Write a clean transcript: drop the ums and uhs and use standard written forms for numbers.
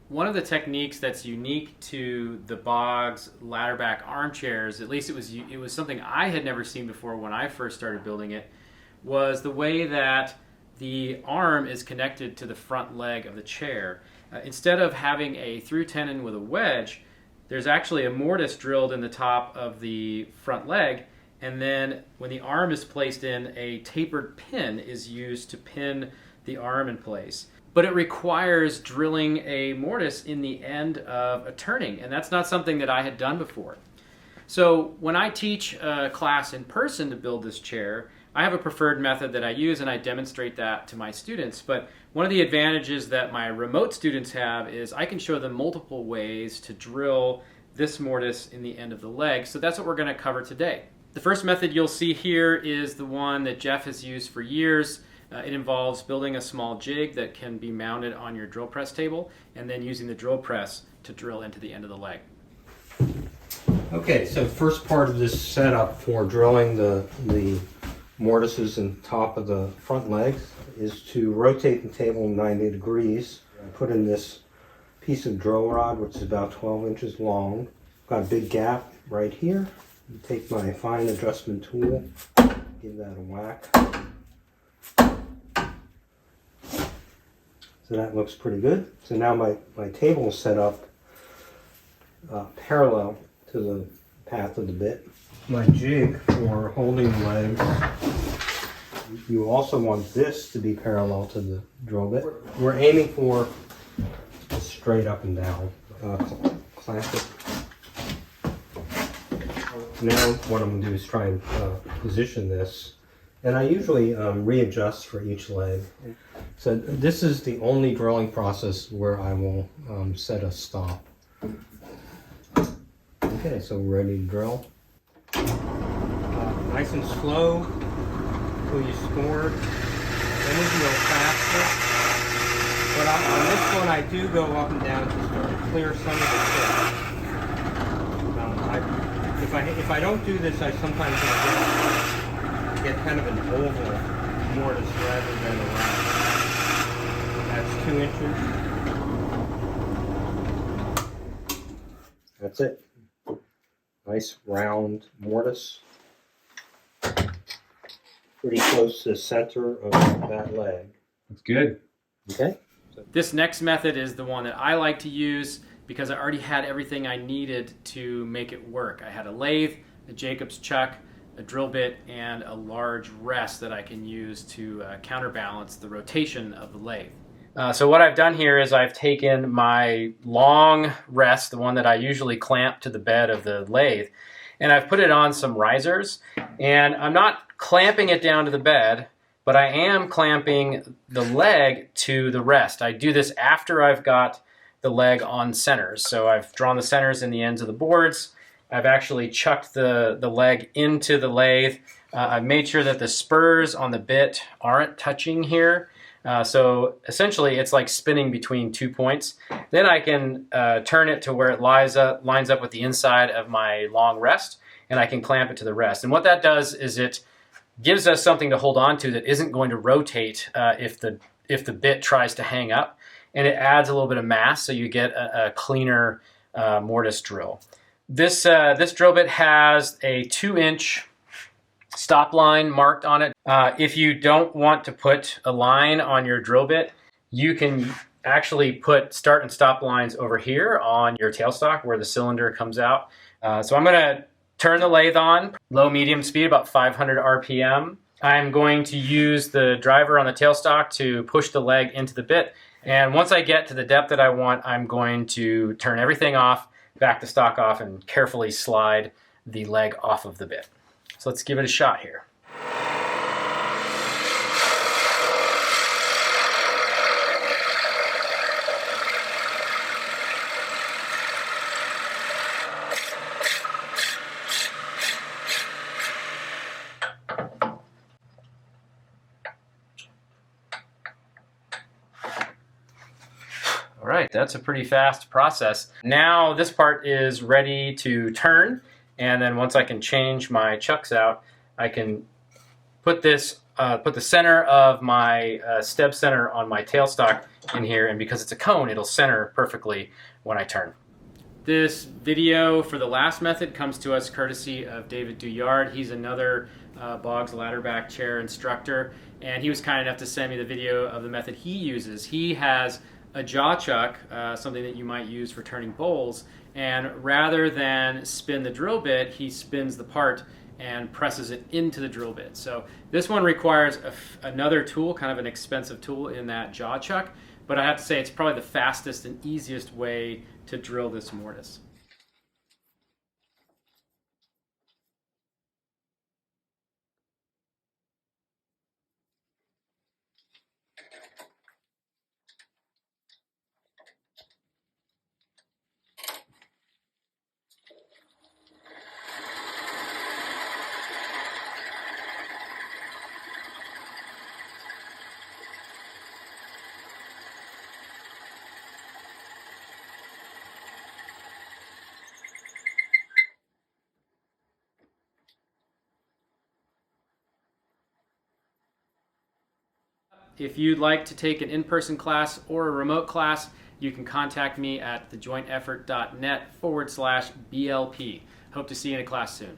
One of the techniques that's unique to the Boggs ladder back armchairs, at least it was something I had never seen before when I first started building it, was the way that the arm is connected to the front leg of the chair. Instead of having a through tenon with a wedge, there's actually a mortise drilled in the top of the front leg, and then when the arm is placed in, a tapered pin is used to pin the arm in place. But it requires drilling a mortise in the end of a turning, and that's not something that I had done before. So when I teach a class in person to build this chair, I have a preferred method that I use, and I demonstrate that to my students. But one of the advantages that my remote students have is I can show them multiple ways to drill this mortise in the end of the leg. So that's what we're going to cover today. The first method you'll see here is the one that Jeff has used for years. It involves building a small jig that can be mounted on your drill press table and then using the drill press to drill into the end of the leg. Okay, so first part of this setup for drilling the mortises in top of the front legs is to rotate the table 90 degrees. I put in this piece of drill rod, which is about 12 inches long. Got a big gap right here. Take my fine adjustment tool, give that a whack. So that looks pretty good. So now my table is set up parallel to the path of the bit. My jig for holding the legs, you also want this to be parallel to the drill bit. We're aiming for straight up and down. Classic. Now what I'm going to do is try and position this. And I usually readjust for each leg. So this is the only drilling process where I will set a stop. Okay, so we're ready to drill. Nice and slow until you score. Then we can go faster. But on this one I do go up and down to start to clear some of the tip. If I don't do this, I sometimes get kind of an oval mortise rather than a round. That's 2 inches. That's it. Nice round mortise. Pretty close to the center of that leg. That's good. Okay. This next method is the one that I like to use because I already had everything I needed to make it work. I had a lathe, a Jacob's chuck, a drill bit, and a large rest that I can use to counterbalance the rotation of the lathe. So what I've done here is I've taken my long rest, the one that I usually clamp to the bed of the lathe, and I've put it on some risers. And I'm not clamping it down to the bed, but I am clamping the leg to the rest. I do this after I've got the leg on centers. So I've drawn the centers in the ends of the boards. I've actually chucked the leg into the lathe. I've made sure that the spurs on the bit aren't touching here. So essentially it's like spinning between 2 points. Then I can turn it to where it lines up with the inside of my long rest, and I can clamp it to the rest. And what that does is it gives us something to hold on to that isn't going to rotate if the bit tries to hang up, and it adds a little bit of mass, so you get a cleaner mortise drill. This drill bit has a 2-inch stop line marked on it. If you don't want to put a line on your drill bit, you can actually put start and stop lines over here on your tailstock where the cylinder comes out. So I'm going to turn the lathe on, low medium speed, about 500 RPM. I'm going to use the driver on the tailstock to push the leg into the bit. And once I get to the depth that I want, I'm going to turn everything off, back the stock off, and carefully slide the leg off of the bit. So let's give it a shot here. All right, that's a pretty fast process. Now this part is ready to turn, and then once I can change my chucks out, I can put this put the center of my step center on my tailstock in here, and because it's a cone, it'll center perfectly when I turn. This video for the last method comes to us courtesy of David Duyard. He's another Boggs ladderback chair instructor, and he was kind enough to send me the video of the method he uses. He has a jaw chuck, something that you might use for turning bowls, and rather than spin the drill bit, he spins the part and presses it into the drill bit. So this one requires another tool, kind of an expensive tool in that jaw chuck, but I have to say it's probably the fastest and easiest way to drill this mortise. If you'd like to take an in-person class or a remote class, you can contact me at thejointeffort.net/BLP. Hope to see you in a class soon.